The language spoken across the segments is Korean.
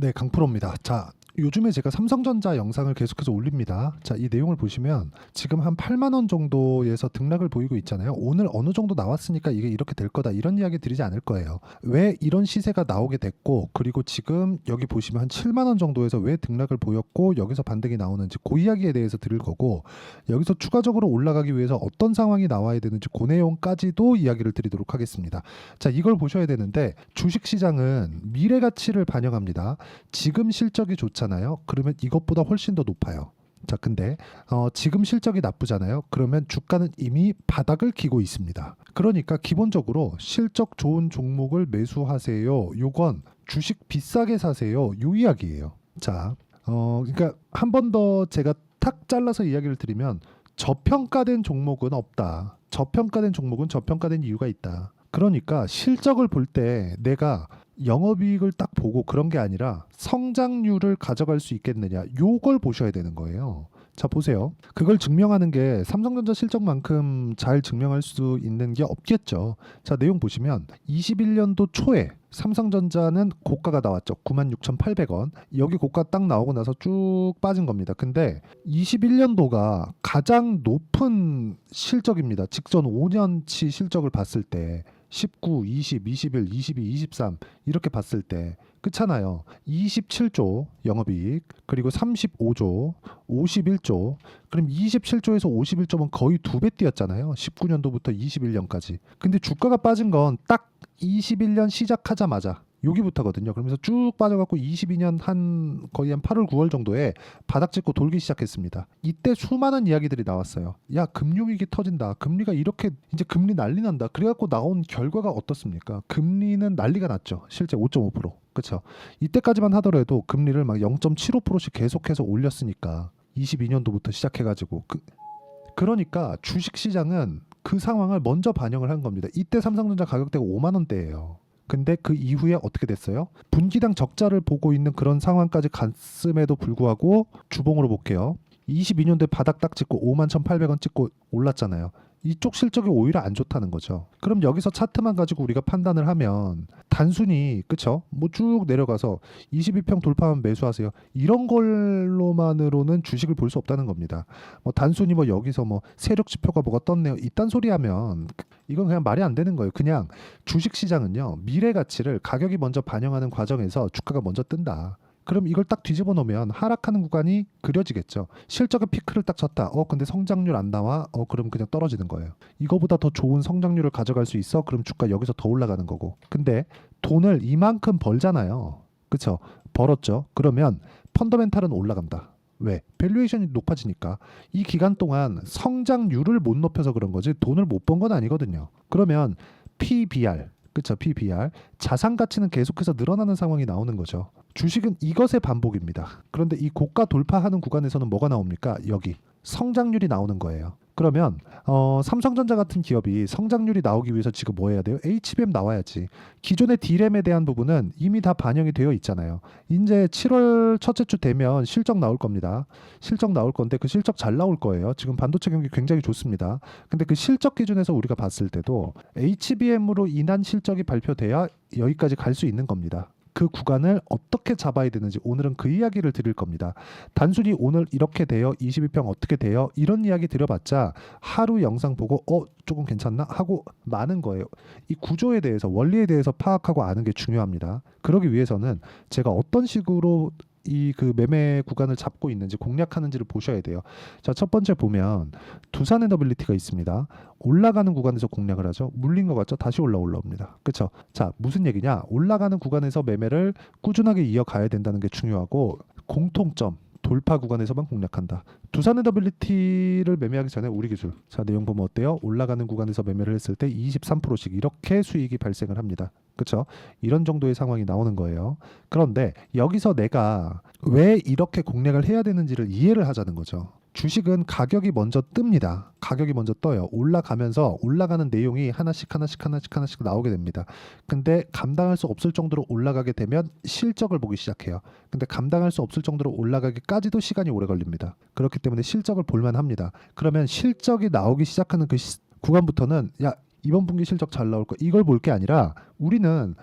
네, 강프로입니다. 자, 요즘에 제가 삼성전자 영상을 계속해서 올립니다. 자, 이 내용을 보시면 지금 한 8만 원 정도에서 등락을 보이고 있잖아요. 오늘 어느 정도 나왔으니까 이게 이렇게 될 거다. 이런 이야기 드리지 않을 거예요. 왜 이런 시세가 나오게 됐고, 그리고 지금 여기 보시면 한 7만 원 정도에서 왜 등락을 보였고, 여기서 반등이 나오는지 그 이야기에 대해서 드릴 거고, 여기서 추가적으로 올라가기 위해서 어떤 상황이 나와야 되는지 그 내용까지도 이야기를 드리도록 하겠습니다. 자, 이걸 보셔야 되는데 주식시장은 미래 가치를 반영합니다. 지금 실적이 좋잖아요. 그러면 이것보다 훨씬 더 높아요. 자, 근데 지금 실적이 나쁘잖아요. 그러면 주가는 이미 바닥을 기고 있습니다. 그러니까 기본적으로 실적 좋은 종목을 매수하세요. 요건 주식 비싸게 사세요. 요 이야기예요. 자, 그러니까 한 번 더 제가 탁 잘라서 이야기를 드리면 저평가된 종목은 없다. 저평가된 종목은 저평가된 이유가 있다. 그러니까 실적을 볼 때 내가 영업이익을 딱 보고 그런 게 아니라 성장률을 가져갈 수 있겠느냐, 요걸 보셔야 되는 거예요. 자, 보세요. 그걸 증명하는 게 삼성전자 실적만큼 잘 증명할 수 있는 게 없겠죠. 자, 내용 보시면 21년도 초에 삼성전자는 고가가 나왔죠. 96,800원. 여기 고가 딱 나오고 나서 쭉 빠진 겁니다. 근데 21년도가 가장 높은 실적입니다. 직전 5년치 실적을 봤을 때 19, 20, 21, 22, 23 이렇게 봤을 때 그렇잖아요. 27조 영업이익, 그리고 35조, 51조. 그럼 27조에서 51조면 거의 두 배 뛰었잖아요. 19년도부터 21년까지. 근데 주가가 빠진 건 딱 21년 시작하자마자 여기부터거든요. 그러면서 쭉 빠져갖고 22년 한 거의 한 8월 9월 정도에 바닥 찍고 돌기 시작했습니다. 이때 수많은 이야기들이 나왔어요. 야, 금융위기 터진다. 금리가 이렇게 이제 금리 난리 난다. 그래갖고 나온 결과가 어떻습니까? 금리는 난리가 났죠. 실제 5.5%. 그렇죠. 이때까지만 하더라도 금리를 막 0.75%씩 계속해서 올렸으니까 22년도부터 시작해가지고 그러니까 주식시장은 그 상황을 먼저 반영을 한 겁니다. 이때 삼성전자 가격대가 5만 원대예요. 근데 그 이후에 어떻게 됐어요? 분기당 적자를 보고 있는 그런 상황까지 갔음에도 불구하고 주봉으로 볼게요. 22년도에 바닥 딱 찍고 51,800원 찍고 올랐잖아요. 이쪽 실적이 오히려 안 좋다는 거죠. 그럼 여기서 차트만 가지고 우리가 판단을 하면 단순히 그쵸? 뭐 쭉 내려가서 22평 돌파하면 매수하세요. 이런 걸로만으로는 주식을 볼 수 없다는 겁니다. 뭐 단순히 뭐 여기서 뭐 세력 지표가 뭐가 떴네요. 이딴 소리 하면 이건 그냥 말이 안 되는 거예요. 그냥 주식 시장은요. 미래 가치를 가격이 먼저 반영하는 과정에서 주가가 먼저 뜬다. 그럼 이걸 딱 뒤집어 놓으면 하락하는 구간이 그려지겠죠. 실적의 피크를 딱 쳤다. 근데 성장률 안 나와. 그럼 그냥 떨어지는 거예요. 이거보다 더 좋은 성장률을 가져갈 수 있어. 그럼 주가 여기서 더 올라가는 거고. 근데 돈을 이만큼 벌잖아요. 그쵸? 벌었죠. 그러면 펀더멘탈은 올라간다. 왜? 밸류에이션이 높아지니까. 이 기간 동안 성장률을 못 높여서 그런 거지 돈을 못 번 건 아니거든요. 그러면 PBR, 그쵸? PBR. 자산 가치는 계속해서 늘어나는 상황이 나오는 거죠. 주식은 이것의 반복입니다. 그런데 이 고가 돌파하는 구간에서는 뭐가 나옵니까? 여기 성장률이 나오는 거예요. 그러면 삼성전자 같은 기업이 성장률이 나오기 위해서 지금 뭐 해야 돼요? HBM 나와야지. 기존의 D램에 대한 부분은 이미 다 반영이 되어 있잖아요. 이제 7월 첫째 주 되면 실적 나올 겁니다. 실적 나올 건데 그 실적 잘 나올 거예요. 지금 반도체 경기 굉장히 좋습니다. 근데 그 실적 기준에서 우리가 봤을 때도 HBM으로 인한 실적이 발표돼야 여기까지 갈 수 있는 겁니다. 그 구간을 어떻게 잡아야 되는지 오늘은 그 이야기를 드릴 겁니다. 단순히 오늘 이렇게 돼요, 22평 어떻게 돼요, 이런 이야기 드려봤자 하루 영상 보고 조금 괜찮나 하고 마는 거예요. 이 구조에 대해서 원리에 대해서 파악하고 아는 게 중요합니다. 그러기 위해서는 제가 어떤 식으로 이 그 매매 구간을 잡고 있는지 공략하는지를 보셔야 돼요. 자, 첫 번째 보면 두산 에너빌리티가 있습니다. 올라가는 구간에서 공략을 하죠. 물린 것 같죠? 다시 올라옵니다. 그렇죠? 자, 무슨 얘기냐? 올라가는 구간에서 매매를 꾸준하게 이어가야 된다는 게 중요하고 공통점 돌파 구간에서만 공략한다. 두산 에너빌리티를 매매하기 전에 우리 기술. 자, 내용 보면 어때요? 올라가는 구간에서 매매를 했을 때 23%씩 이렇게 수익이 발생을 합니다. 그렇죠? 이런 정도의 상황이 나오는 거예요. 그런데 여기서 내가 왜 이렇게 공략을 해야 되는지를 이해를 하자는 거죠. 주식은 가격이 먼저 뜹니다. 가격이 먼저 떠요. 올라가면서 올라가는 내용이 하나씩 나오게 됩니다. 근데 감당할 수 없을 정도로 올라가게 되면 실적을 보기 시작해요. 근데 감당할 수 없을 정도로 올라가기까지도 시간이 오래 걸립니다. 그렇기 때문에 실적을 볼만 합니다. 그러면 실적이 나오기 시작하는 그 구간부터는 야, 이번 분기 실적 잘 나올 거 이걸 볼 게 아니라 우리는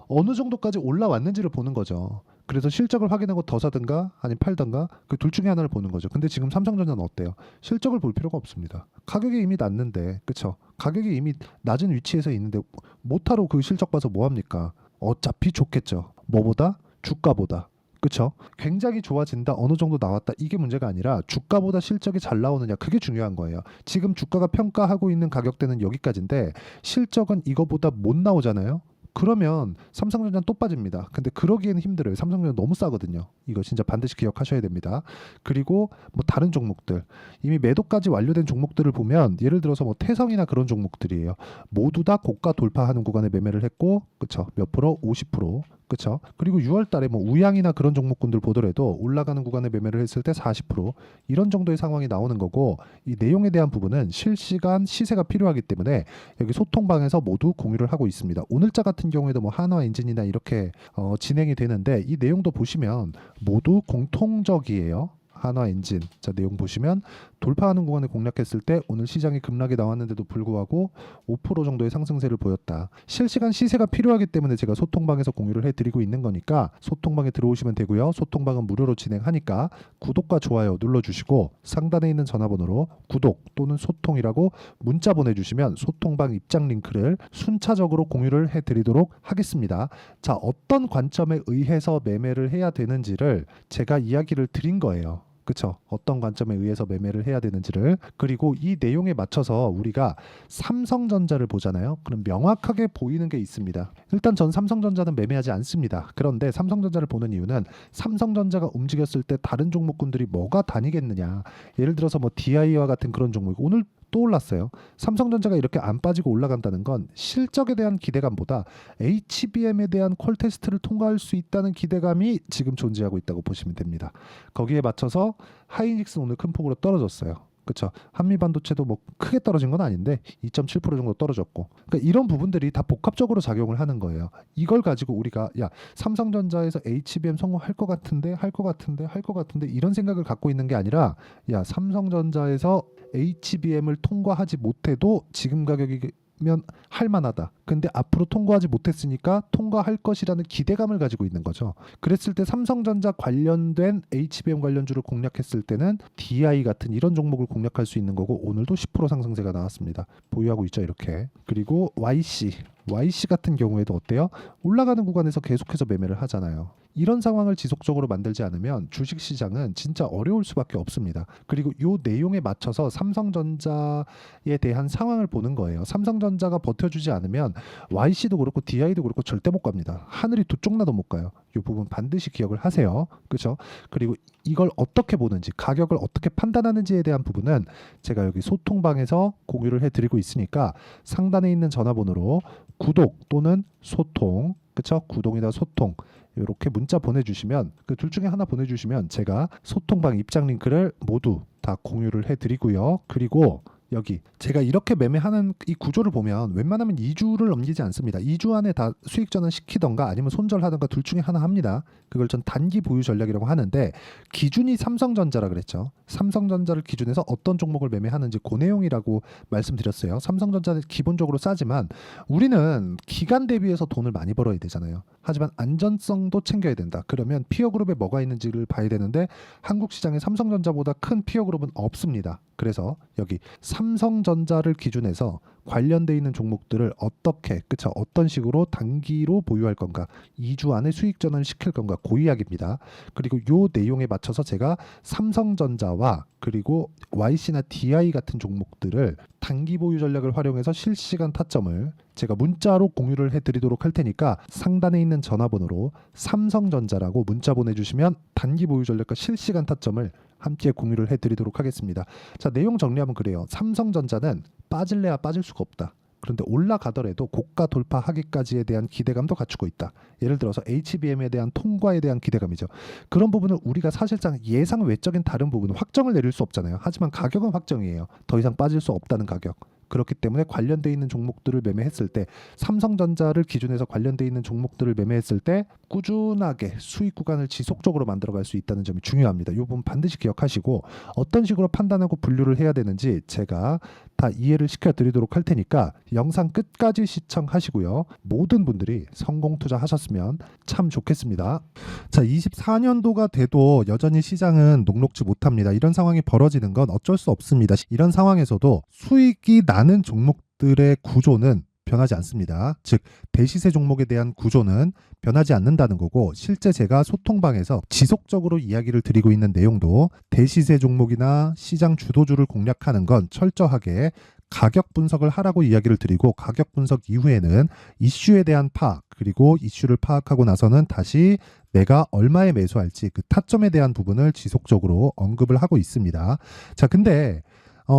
어느 정도까지 올라왔는지를 보는 거죠. 그래서 실적을 확인하고 더 사든가 아니면 팔든가 그 둘 중에 하나를 보는 거죠. 근데 지금 삼성전자는 어때요? 실적을 볼 필요가 없습니다. 가격이 이미 낮는데, 그쵸? 가격이 이미 낮은 위치에서 있는데 모타로 그 실적 봐서 뭐 합니까? 어차피 좋겠죠. 뭐보다? 주가보다. 그쵸? 굉장히 좋아진다. 어느 정도 나왔다. 이게 문제가 아니라 주가보다 실적이 잘 나오느냐. 그게 중요한 거예요. 지금 주가가 평가하고 있는 가격대는 여기까지인데 실적은 이거보다 못 나오잖아요. 그러면 삼성전자는 또 빠집니다. 근데 그러기에는 힘들어요. 삼성전자 너무 싸거든요. 이거 진짜 반드시 기억하셔야 됩니다. 그리고 뭐 다른 종목들 이미 매도까지 완료된 종목들을 보면 예를 들어서 뭐 태성이나 그런 종목들이에요. 모두 다 고가 돌파하는 구간에 매매를 했고, 그쵸? 몇 프로? 50%. 그쵸? 그리고 6월 달에 뭐 우양이나 그런 종목군들 보더라도 올라가는 구간에 매매를 했을 때 40% 이런 정도의 상황이 나오는 거고, 이 내용에 대한 부분은 실시간 시세가 필요하기 때문에 여기 소통방에서 모두 공유를 하고 있습니다. 오늘자 같은 경우에도 뭐 한화 엔진이나 이렇게 진행이 되는데 이 내용도 보시면 모두 공통적이에요. 한화 엔진. 자, 내용 보시면 돌파하는 구간을 공략했을 때 오늘 시장이 급락이 나왔는데도 불구하고 5% 정도의 상승세를 보였다. 실시간 시세가 필요하기 때문에 제가 소통방에서 공유를 해드리고 있는 거니까 소통방에 들어오시면 되고요. 소통방은 무료로 진행하니까 구독과 좋아요 눌러주시고 상단에 있는 전화번호로 구독 또는 소통이라고 문자 보내주시면 소통방 입장 링크를 순차적으로 공유를 해드리도록 하겠습니다. 자, 어떤 관점에 의해서 매매를 해야 되는지를 제가 이야기를 드린 거예요. 그쵸? 어떤 관점에 의해서 매매를 해야 되는지를. 그리고 이 내용에 맞춰서 우리가 삼성전자를 보잖아요. 그럼 명확하게 보이는 게 있습니다. 일단 전 삼성전자는 매매하지 않습니다. 그런데 삼성전자를 보는 이유는 삼성전자가 움직였을 때 다른 종목군들이 뭐가 다니겠느냐. 예를 들어서 뭐 DI와 같은 그런 종목 오늘 또 올랐어요. 삼성전자가 이렇게 안 빠지고 올라간다는 건 실적에 대한 기대감보다 HBM에 대한 퀄 테스트를 통과할 수 있다는 기대감이 지금 존재하고 있다고 보시면 됩니다. 거기에 맞춰서 하이닉스는 오늘 큰 폭으로 떨어졌어요. 그렇죠. 한미반도체도 뭐 크게 떨어진 건 아닌데 2.7% 정도 떨어졌고, 그러니까 이런 부분들이 다 복합적으로 작용을 하는 거예요. 이걸 가지고 우리가 야 삼성전자에서 HBM 성공할 것 같은데 할 것 같은데 할 것 같은데 이런 생각을 갖고 있는 게 아니라 야 삼성전자에서 HBM을 통과하지 못해도 지금 가격이면 할만하다. 근데 앞으로 통과하지 못했으니까 통과할 것이라는 기대감을 가지고 있는 거죠. 그랬을 때 삼성전자 관련된 HBM 관련주를 공략했을 때는 DI 같은 이런 종목을 공략할 수 있는 거고 오늘도 10% 상승세가 나왔습니다. 보유하고 있죠 이렇게. 그리고 YC 같은 경우에도 어때요? 올라가는 구간에서 계속해서 매매를 하잖아요. 이런 상황을 지속적으로 만들지 않으면 주식시장은 진짜 어려울 수밖에 없습니다. 그리고 이 내용에 맞춰서 삼성전자에 대한 상황을 보는 거예요. 삼성전자가 버텨주지 않으면 YC도 그렇고 DI도 그렇고 절대 못 갑니다. 하늘이 두 쪽 나도 못 가요. 이 부분 반드시 기억을 하세요. 그렇죠? 그리고 이걸 어떻게 보는지, 가격을 어떻게 판단하는지에 대한 부분은 제가 여기 소통방에서 공유를 해드리고 있으니까 상단에 있는 전화번호로 구독 또는 소통, 그쵸? 구독이나 소통 이렇게 문자 보내주시면 그 둘 중에 하나 보내주시면 제가 소통방 입장 링크를 모두 다 공유를 해드리고요. 그리고 여기 제가 이렇게 매매하는 이 구조를 보면 웬만하면 2주를 넘기지 않습니다. 2주 안에 다 수익 전환 시키던가 아니면 손절하던가 둘 중에 하나 합니다. 그걸 전 단기 보유 전략이라고 하는데 기준이 삼성전자라 그랬죠. 삼성전자를 기준해서 어떤 종목을 매매하는지 그 내용이라고 말씀드렸어요. 삼성전자는 기본적으로 싸지만 우리는 기간 대비해서 돈을 많이 벌어야 되잖아요. 하지만 안전성도 챙겨야 된다. 그러면 피어 그룹에 뭐가 있는지를 봐야 되는데 한국 시장에 삼성전자보다 큰 피어 그룹은 없습니다. 그래서 여기 삼성전자를 기준해서 관련돼 있는 종목들을 어떻게, 그쵸? 어떤 식으로 단기로 보유할 건가, 2주 안에 수익 전환을 시킬 건가, 그 이야기입니다. 그리고 요 내용에 맞춰서 제가 삼성전자와 그리고 YC나 DI 같은 종목들을 단기 보유 전략을 활용해서 실시간 타점을 제가 문자로 공유를 해드리도록 할 테니까 상단에 있는 전화번호로 삼성전자라고 문자 보내주시면 단기 보유 전략과 실시간 타점을 함께 공유를 해드리도록 하겠습니다. 자, 내용 정리하면 그래요. 삼성전자는 빠질래야 빠질 수가 없다. 그런데 올라가더라도 고가 돌파하기까지에 대한 기대감도 갖추고 있다. 예를 들어서 HBM에 대한 통과에 대한 기대감이죠. 그런 부분은 우리가 사실상 예상 외적인 다른 부분은 확정을 내릴 수 없잖아요. 하지만 가격은 확정이에요. 더 이상 빠질 수 없다는 가격. 그렇기 때문에 관련돼 있는 종목들을 매매했을 때, 삼성전자를 기준해서 관련돼 있는 종목들을 매매했을 때 꾸준하게 수익 구간을 지속적으로 만들어갈 수 있다는 점이 중요합니다. 이 부분 반드시 기억하시고, 어떤 식으로 판단하고 분류를 해야 되는지 제가 다 이해를 시켜드리도록 할 테니까 영상 끝까지 시청하시고요. 모든 분들이 성공 투자하셨으면 참 좋겠습니다. 자, 24년도가 돼도 여전히 시장은 녹록지 못합니다. 이런 상황이 벌어지는 건 어쩔 수 없습니다. 이런 상황에서도 수익이 나는 종목들의 구조는 변하지 않습니다. 즉, 대시세 종목에 대한 구조는 변하지 않는다는 거고, 실제 제가 소통방에서 지속적으로 이야기를 드리고 있는 내용도 대시세 종목이나 시장 주도주를 공략하는 건 철저하게 가격 분석을 하라고 이야기를 드리고, 가격 분석 이후에는 이슈에 대한 파악, 그리고 이슈를 파악하고 나서는 다시 내가 얼마에 매수할지 그 타점에 대한 부분을 지속적으로 언급을 하고 있습니다. 자, 근데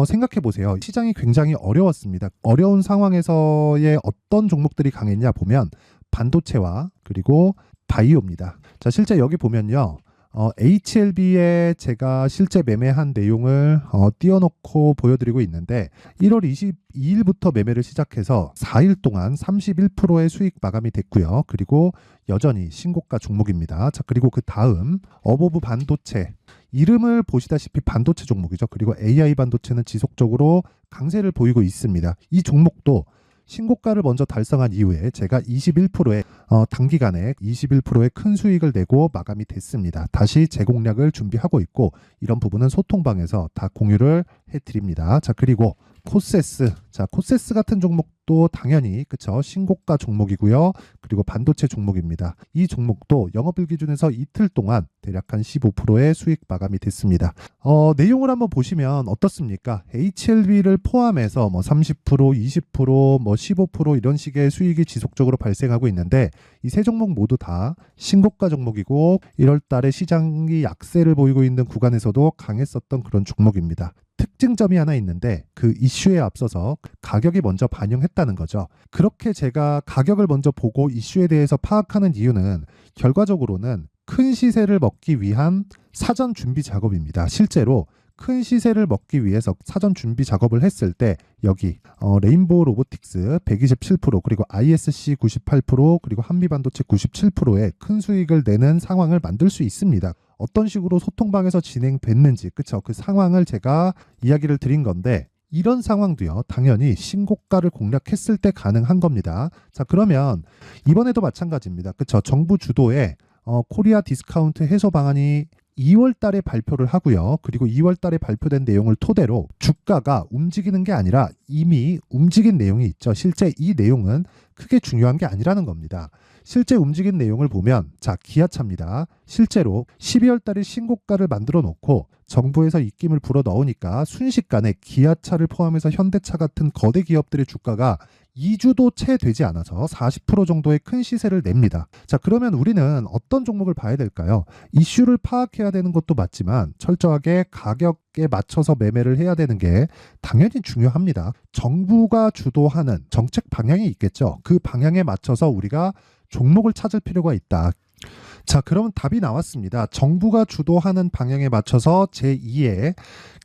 생각해 보세요. 시장이 굉장히 어려웠습니다. 어려운 상황에서의 어떤 종목들이 강했냐 보면 반도체와 그리고 바이오입니다. 자, 실제 여기 보면요. HLB에 제가 실제 매매한 내용을 띄워놓고 보여드리고 있는데, 1월 22일부터 매매를 시작해서 4일 동안 31%의 수익 마감이 됐고요. 그리고 여전히 신고가 종목입니다. 자, 그리고 그 다음 어보브 반도체, 이름을 보시다시피 반도체 종목이죠. 그리고 AI 반도체는 지속적으로 강세를 보이고 있습니다. 이 종목도 신고가를 먼저 달성한 이후에 제가 21%의 단기간에 21%의 큰 수익을 내고 마감이 됐습니다. 다시 재공략을 준비하고 있고, 이런 부분은 소통방에서 다 공유를 해드립니다. 자, 그리고 코세스, 자, 코세스 같은 종목도 당연히 그쵸, 신고가 종목이고요. 그리고 반도체 종목입니다. 이 종목도 영업일 기준에서 이틀 동안 대략 한 15%의 수익 마감이 됐습니다. 내용을 한번 보시면 어떻습니까? HLB를 포함해서 뭐 30%, 20%, 뭐 15% 이런 식의 수익이 지속적으로 발생하고 있는데, 이 세 종목 모두 다 신고가 종목이고, 1월 달에 시장이 약세를 보이고 있는 구간에서도 강했었던 그런 종목입니다. 특징점이 하나 있는데, 그 이슈에 앞서서 가격이 먼저 반영했다는 거죠. 그렇게 제가 가격을 먼저 보고 이슈에 대해서 파악하는 이유는 결과적으로는 큰 시세를 먹기 위한 사전 준비 작업입니다. 실제로 큰 시세를 먹기 위해서 사전 준비 작업을 했을 때 여기 레인보우 로보틱스 127%, 그리고 ISC 98%, 그리고 한미반도체 97%의 큰 수익을 내는 상황을 만들 수 있습니다. 어떤 식으로 소통방에서 진행됐는지, 그쵸? 그 상황을 제가 이야기를 드린 건데, 이런 상황도요, 당연히 신고가를 공략했을 때 가능한 겁니다. 자, 그러면 이번에도 마찬가지입니다. 그쵸? 정부 주도의 코리아 디스카운트 해소 방안이 2월 달에 발표를 하고요. 그리고 2월 달에 발표된 내용을 토대로 주가가 움직이는 게 아니라 이미 움직인 내용이 있죠. 실제 이 내용은 크게 중요한 게 아니라는 겁니다. 실제 움직인 내용을 보면, 자, 기아차입니다. 실제로 12월 달에 신고가를 만들어 놓고 정부에서 입김을 불어 넣으니까 순식간에 기아차를 포함해서 현대차 같은 거대 기업들의 주가가 2주도 채 되지 않아서 40% 정도의 큰 시세를 냅니다. 자, 그러면 우리는 어떤 종목을 봐야 될까요? 이슈를 파악해야 되는 것도 맞지만 철저하게 가격에 맞춰서 매매를 해야 되는 게 당연히 중요합니다. 정부가 주도하는 정책 방향이 있겠죠. 그 방향에 맞춰서 우리가 종목을 찾을 필요가 있다. 자, 그러면 답이 나왔습니다. 정부가 주도하는 방향에 맞춰서 제2의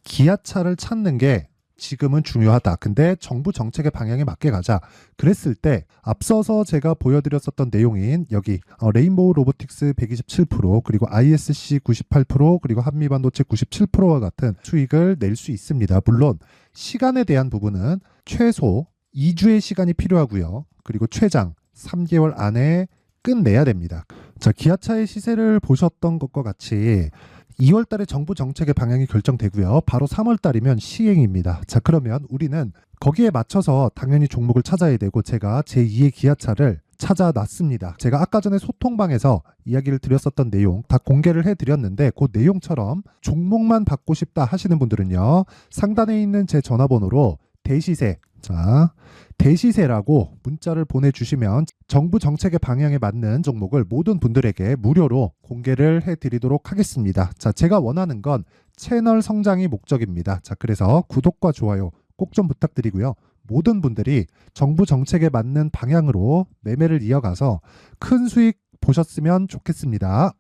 기아차를 찾는 게 지금은 중요하다. 근데 정부 정책의 방향에 맞게 가자. 그랬을 때 앞서서 제가 보여드렸었던 내용인 여기 레인보우 로보틱스 127%, 그리고 ISC 98%, 그리고 한미반도체 97%와 같은 수익을 낼 수 있습니다. 물론 시간에 대한 부분은 최소 2주의 시간이 필요하고요. 그리고 최장 3개월 안에 끝내야 됩니다. 자, 기아차의 시세를 보셨던 것과 같이 2월 달에 정부 정책의 방향이 결정되고요. 바로 3월 달이면 시행입니다. 자, 그러면 우리는 거기에 맞춰서 당연히 종목을 찾아야 되고, 제가 제2의 기아차를 찾아놨습니다. 제가 아까 전에 소통방에서 이야기를 드렸었던 내용 다 공개를 해드렸는데, 그 내용처럼 종목만 받고 싶다 하시는 분들은요, 상단에 있는 제 전화번호로 대시세, 자, 대시세라고 문자를 보내주시면 정부 정책의 방향에 맞는 종목을 모든 분들에게 무료로 공개를 해드리도록 하겠습니다. 자, 제가 원하는 건 채널 성장이 목적입니다. 자, 그래서 구독과 좋아요 꼭 좀 부탁드리고요. 모든 분들이 정부 정책에 맞는 방향으로 매매를 이어가서 큰 수익 보셨으면 좋겠습니다.